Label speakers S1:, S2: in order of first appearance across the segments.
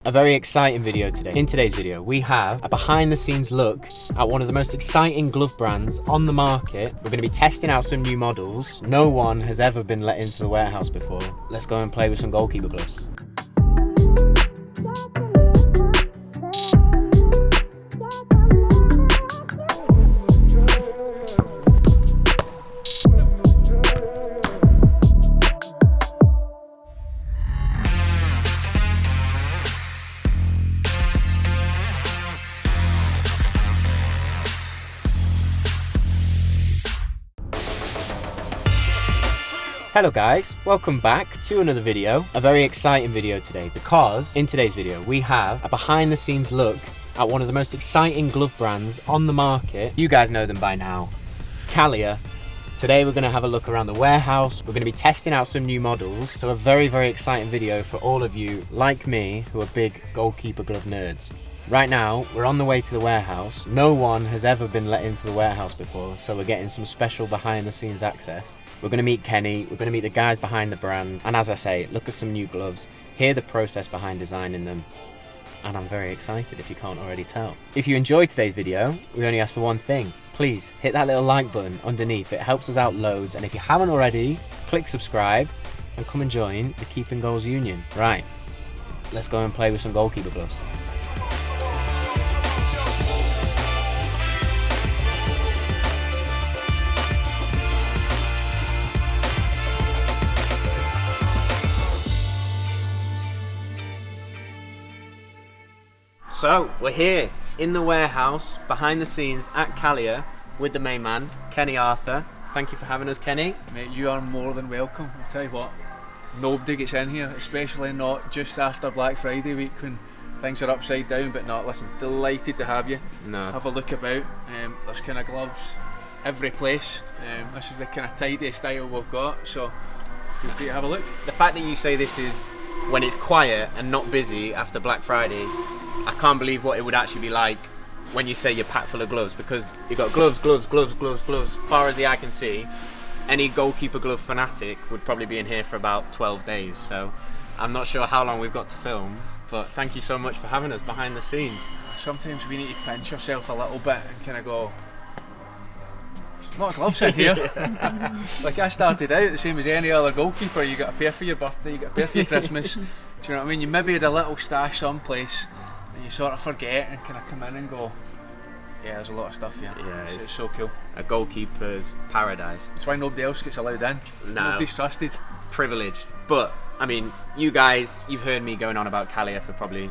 S1: A very exciting video today. In today's video, we have a behind the scenes look at one of the most exciting glove brands on the market. We're going to be testing out some new models. No one has ever been let into the warehouse before. Let's go and play with some goalkeeper gloves. Hello guys, welcome back to another video. A very exciting video today because in today's video we have a behind the scenes look at one of the most exciting glove brands on the market. You guys know them by now, Kaliaaer. Today we're going to have a look around the warehouse. We're going to be testing out some new models. So a very exciting video for all of you like me who are big goalkeeper glove nerds. Right now, we're on the way to the warehouse. No one has ever been let into the warehouse before, so we're getting some special behind the scenes access. We're going to meet Kenny, we're going to meet the guys behind the brand, and as I say, look at some new gloves, hear the process behind designing them, and I'm very excited if you can't already tell. If you enjoyed today's video, we only ask for one thing. Please hit that little like button underneath, it helps us out loads, and if you haven't already, click subscribe and come and join the Keeping Goals Union. Right, let's go and play with some goalkeeper gloves. So, we're here in the warehouse, behind the scenes at Kaliaaer with the main man, Kenny Arthur. Thank you for having us, Kenny.
S2: Mate, you are more than welcome. I'll tell you what, nobody gets in here, especially not just after Black Friday week when things are upside down, but no, listen, delighted to have you.
S1: No.
S2: Have a look about, there's kind of gloves every place. This is the kind of tidy style we've got, so feel free to have a look.
S1: The fact that you say this is when it's quiet and not busy after Black Friday, I can't believe what it would actually be like when you say you're packed full of gloves, because you've got gloves, far as the eye can see. Any goalkeeper glove fanatic would probably be in here for about 12 days, so I'm not sure how long we've got to film, but thank you so much for having us behind the scenes.
S2: Sometimes we need to pinch yourself a little bit and kind of go, there's a lot of gloves in here. Like I started out the same as any other goalkeeper, you got a pair for your birthday, you got a pair for your Christmas. Do you know what I mean? You maybe had a little stash someplace and you sort of forget and kind of come in and go, yeah, there's a lot of stuff here. Yeah, it's so cool.
S1: A goalkeeper's paradise.
S2: That's why nobody else gets allowed in. No. Nobody's trusted.
S1: Privileged. But, I mean, you guys, you've heard me going on about Kaliaaer for probably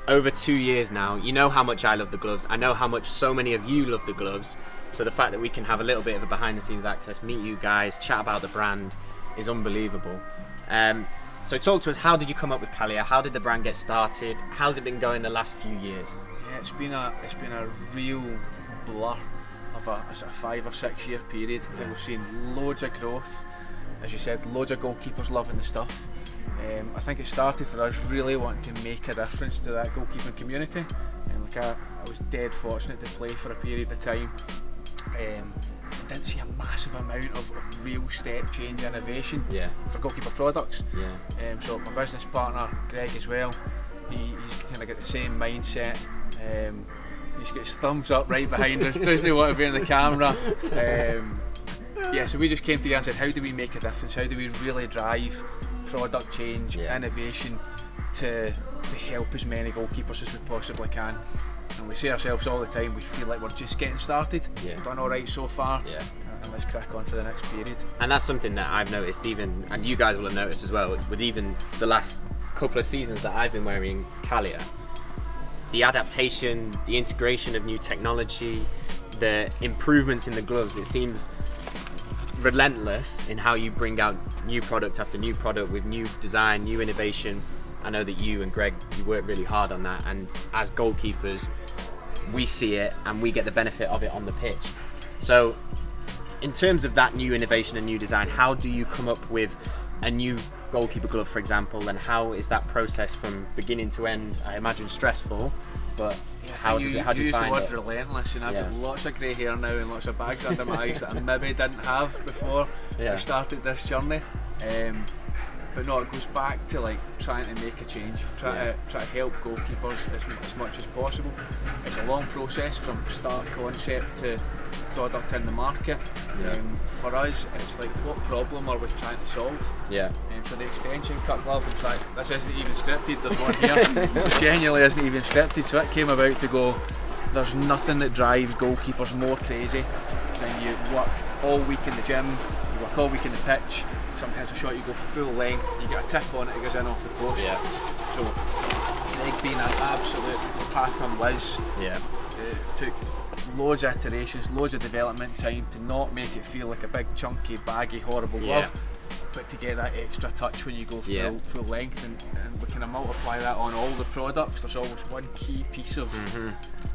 S1: over 2 years now. You know how much I love the gloves. I know how much so many of you love the gloves. So the fact that we can have a little bit of a behind the scenes access, meet you guys, chat about the brand is unbelievable. So talk to us, how did you come up with Kaliaaer? How did the brand get started? How's it been going the last few years?
S2: Yeah, it's been a real blur of a sort of 5 or 6 year period. Yeah. And we've seen loads of growth. As you said, loads of goalkeepers loving the stuff. I think it started for us really wanting to make a difference to that goalkeeping community. I was dead fortunate to play for a period of time. Didn't see a massive amount of real step change innovation for goalkeeper products. So my business partner Greg as well, he's kind of got the same mindset. He's got his thumbs up right behind us, doesn't want to be in the camera. So we just came together and said, how do we make a difference? How do we really drive product change, innovation to help as many goalkeepers as we possibly can? And we say ourselves all the time, we feel like we're just getting started. We've done alright so far, and let's crack on for the next period. And
S1: that's something that I've noticed, even, and you guys will have noticed as well, with even the last couple of seasons that I've been wearing Kaliaaer. The adaptation, the integration of new technology, the improvements in the gloves, it seems relentless in how you bring out new product after new product with new design, new innovation. I know that you and Greg, you work really hard on that, and as goalkeepers we see it and we get the benefit of it on the pitch. So in terms of that new innovation and new design, how do you come up with a new goalkeeper glove, for example, and how is that process from beginning to end? I imagine stressful, but how do you find it?
S2: You use the word relentless, and I've got lots of grey hair now and lots of bags under my eyes that I maybe didn't have before I started this journey. But no, it goes back to like trying to make a change, try to help goalkeepers as much as possible. It's a long process from start concept to product in the market. For us, it's like, what problem are we trying to solve? So the extension cut glove, in fact, this isn't even scripted, there's one here. It genuinely isn't even scripted, so it came about to go, there's nothing that drives goalkeepers more crazy than you work all week in the gym, you work all week in the pitch, something hits a shot, you go full length, you get a tip on it, it goes in off the post. So Greg being an absolute pattern whiz, took loads of iterations, loads of development time to not make it feel like a big chunky baggy horrible glove, but to get that extra touch when you go full length, and we kind of multiply that on all the products. There's always one key piece of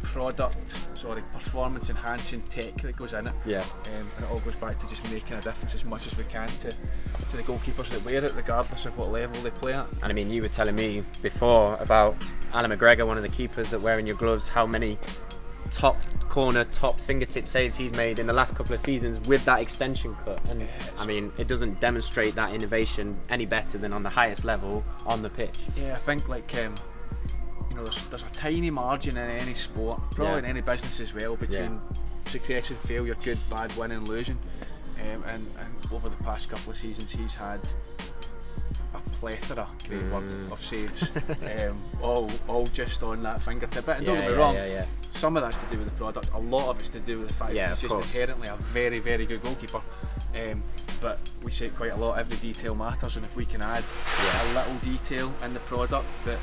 S2: performance enhancing tech that goes in it, and it all goes back to just making a difference as much as we can to the goalkeepers that wear it, regardless of what level they play at.
S1: And I mean, you were telling me before about Alan McGregor, one of the keepers that wearing your gloves, how many top corner, top fingertip saves he's made in the last couple of seasons with that extension cut. And I mean, it doesn't demonstrate that innovation any better than on the highest level on the pitch.
S2: I think like you know, there's a tiny margin in any sport, probably in any business as well, between success and failure, good, bad, winning, losing. And over the past couple of seasons, he's had a plethora, great word, of saves, all just on that fingertip. And don't get me wrong, some of that's to do with the product, a lot of it's to do with the fact that he's just inherently a very, very good goalkeeper. But we say it quite a lot, every detail matters, and if we can add a little detail in the product that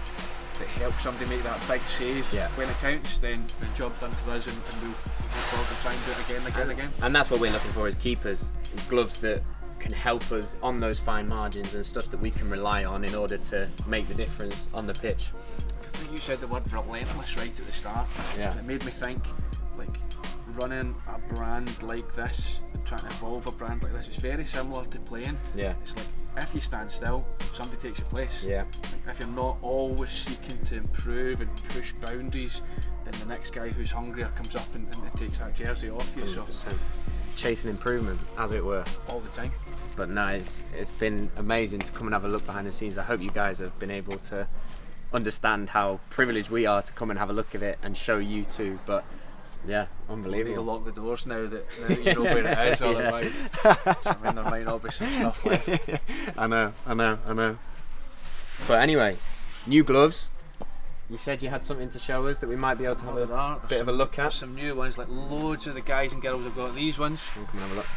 S2: helps somebody make that big save when it counts, then the job done for us, and we'll probably try and do it again and again.
S1: And that's what we're looking for as keepers, gloves that can help us on those fine margins and stuff that we can rely on in order to make the difference on the pitch.
S2: I think you said the word relentless right at the start. It made me think, like, running a brand like this and trying to evolve a brand like this, it's very similar to playing. It's like, if you stand still, somebody takes your place. Like, if you're not always seeking to improve and push boundaries, then the next guy who's hungrier comes up and takes that jersey off you.
S1: 100%. So chasing improvement, as it were,
S2: all the time.
S1: But no, it's been amazing to come and have a look behind the scenes. I hope you guys have been able to understand how privileged we are to come and have a look at it and show you too. But yeah, unbelievable.
S2: You'll lock the doors now that you know where it is, otherwise so, I mean, there might not be some stuff left.
S1: I know. But anyway, new gloves. You said you had something to show us that we might be able to have a bit of a look at.
S2: There's some new ones, like loads of the guys and girls have got these ones.
S1: We'll come and have a look.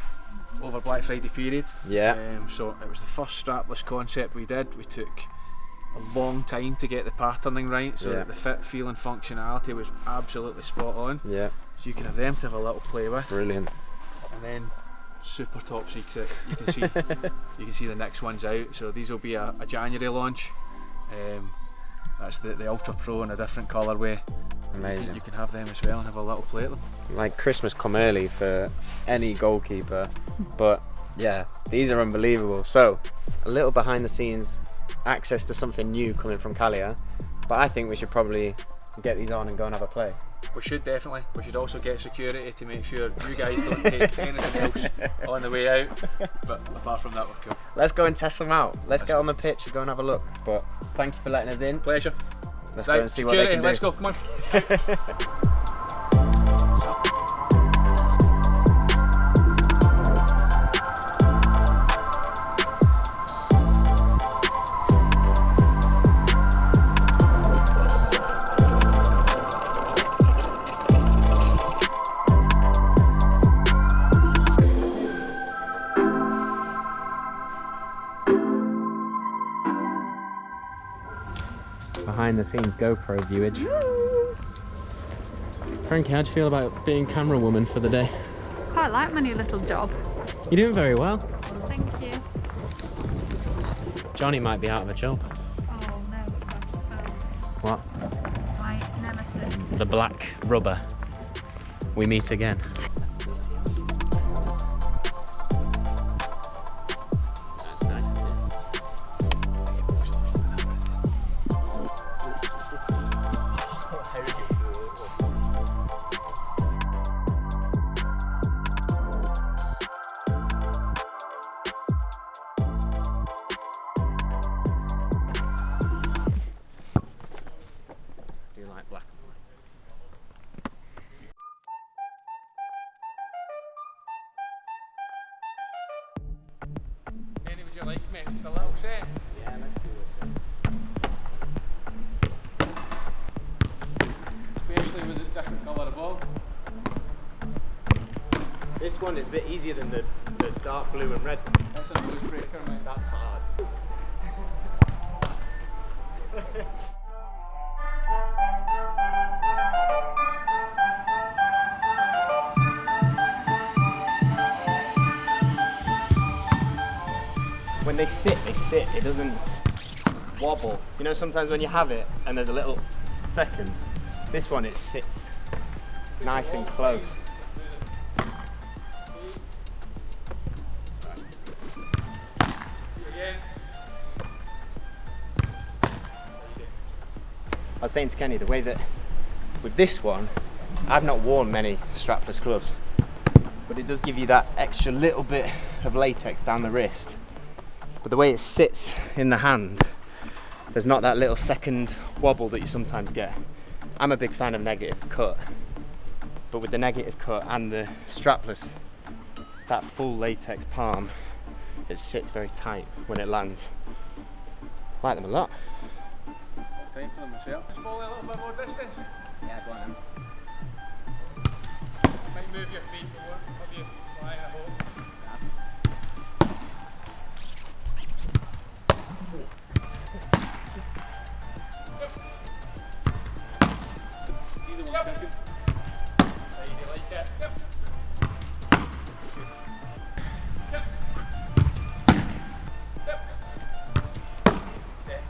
S2: Over Black Friday period.
S1: So
S2: it was the first strapless concept we did. We took a long time to get the patterning right, so that the fit, feel and functionality was absolutely spot on. So you can have them to have a little play with.
S1: Brilliant.
S2: And then super top secret, you can see the next one's out, so these will be a January launch. That's the Ultra Pro in a different colourway.
S1: Amazing.
S2: You can have them as well and have a little play at them.
S1: Like Christmas come early for any goalkeeper, but yeah, these are unbelievable. So a little behind the scenes access to something new coming from Kaliaaer, but I think we should probably get these on and go and have a play.
S2: We should definitely. We should also get security to make sure you guys don't take anything else on the way out, but apart from that, we're cool.
S1: Let's go and test them out. Let's get on the pitch and go and have a look. But thank you for letting us in.
S2: Pleasure.
S1: Let's go and see what they can do.
S2: Let's go, come on.
S1: Behind the scenes GoPro viewage. Frankie, how do you feel about being camera woman for the day?
S3: Quite like my new little job.
S1: You're doing very well.
S3: Thank you.
S1: Johnny might be out of a job.
S3: Oh no, that's
S1: What?
S3: my nemesis.
S1: The black rubber. We meet again. you like black and white.
S2: Any would you like, mate? Just a little set?
S1: Yeah, let's do it.
S2: Especially with the different colour of ball.
S1: This one is a bit easier than the dark blue and red.
S2: That's a nose breaker, mate.
S1: That's hard. When they sit, it doesn't wobble. You know, sometimes when you have it and there's a little second, this one it sits nice and close. I was saying to Kenny, the way that with this one, I've not worn many strapless gloves, but it does give you that extra little bit of latex down the wrist. But the way it sits in the hand, there's not that little second wobble that you sometimes get. I'm a big fan of negative cut, but with the negative cut and the strapless, that full latex palm, it sits very tight when it lands. I like them a lot.
S2: Time for them myself. Just ball a little bit more distance.
S1: Yeah, go on then.
S2: Might move your feet more, have you flying a hole. Either one cooking. How you like it? Yep. Yep. Yep. Set.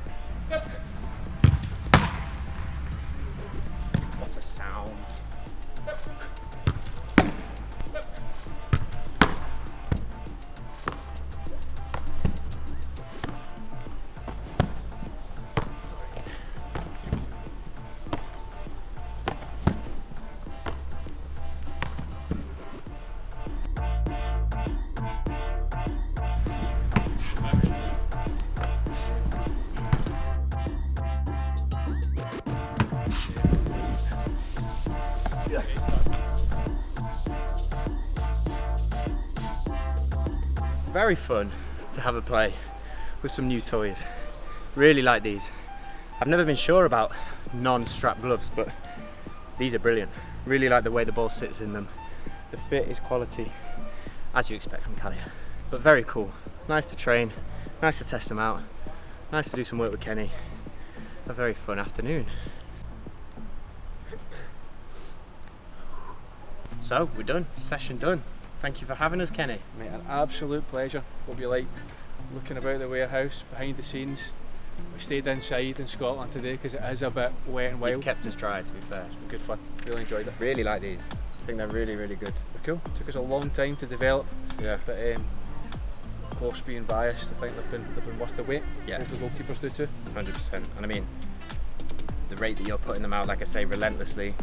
S2: Yep.
S1: What a sound.
S2: Yep. Yep.
S1: Very fun to have a play with some new toys. Really like these. I've never been sure about non-strap gloves, but these are brilliant. Really like the way the ball sits in them. The fit is quality, as you expect from Kaliaaer. But very cool. Nice to train, nice to test them out, nice to do some work with Kenny. A very fun afternoon. So, we're done. Session done. Thank you for having us, Kenny.
S2: Mate, an absolute pleasure. Hope you liked looking about the warehouse, behind the scenes. We stayed inside in Scotland today because it is a bit wet and wild.
S1: You've kept us dry, to be fair.
S2: It's been good fun. Really enjoyed it.
S1: Really like these. I think they're really, really good.
S2: They're cool. Took us a long time to develop,
S1: Yeah.
S2: but of course, being biased, I think they've been worth the wait.
S1: Yeah.
S2: Hope the goalkeepers do too.
S1: 100%. And I mean, the rate that you're putting them out, like I say, relentlessly,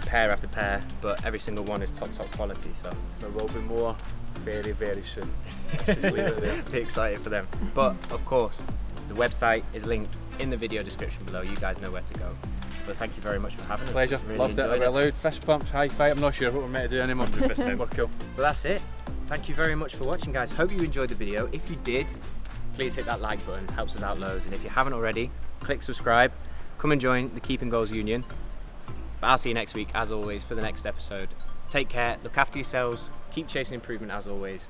S1: pair after pair, but every single one is top quality. So
S2: There will be more very, very soon. Let's just leave it there.
S1: be excited for them. But of course, the website is linked in the video description below. You guys know where to go. But thank you very much for having us.
S2: Pleasure.
S1: Really
S2: Loved it.
S1: enjoyed
S2: We're loud. Fist pumps, high five. I'm not sure what we're meant to do anymore.
S1: 100%.
S2: We're cool.
S1: Well, that's it. Thank you very much for watching, guys. Hope you enjoyed the video. If you did, please hit that like button. Helps us out loads. And if you haven't already, click subscribe. Come and join the Keeping Goals Union. But I'll see you next week, as always, for the next episode. Take care, look after yourselves, keep chasing improvement as always,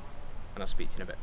S1: and I'll speak to you in a bit.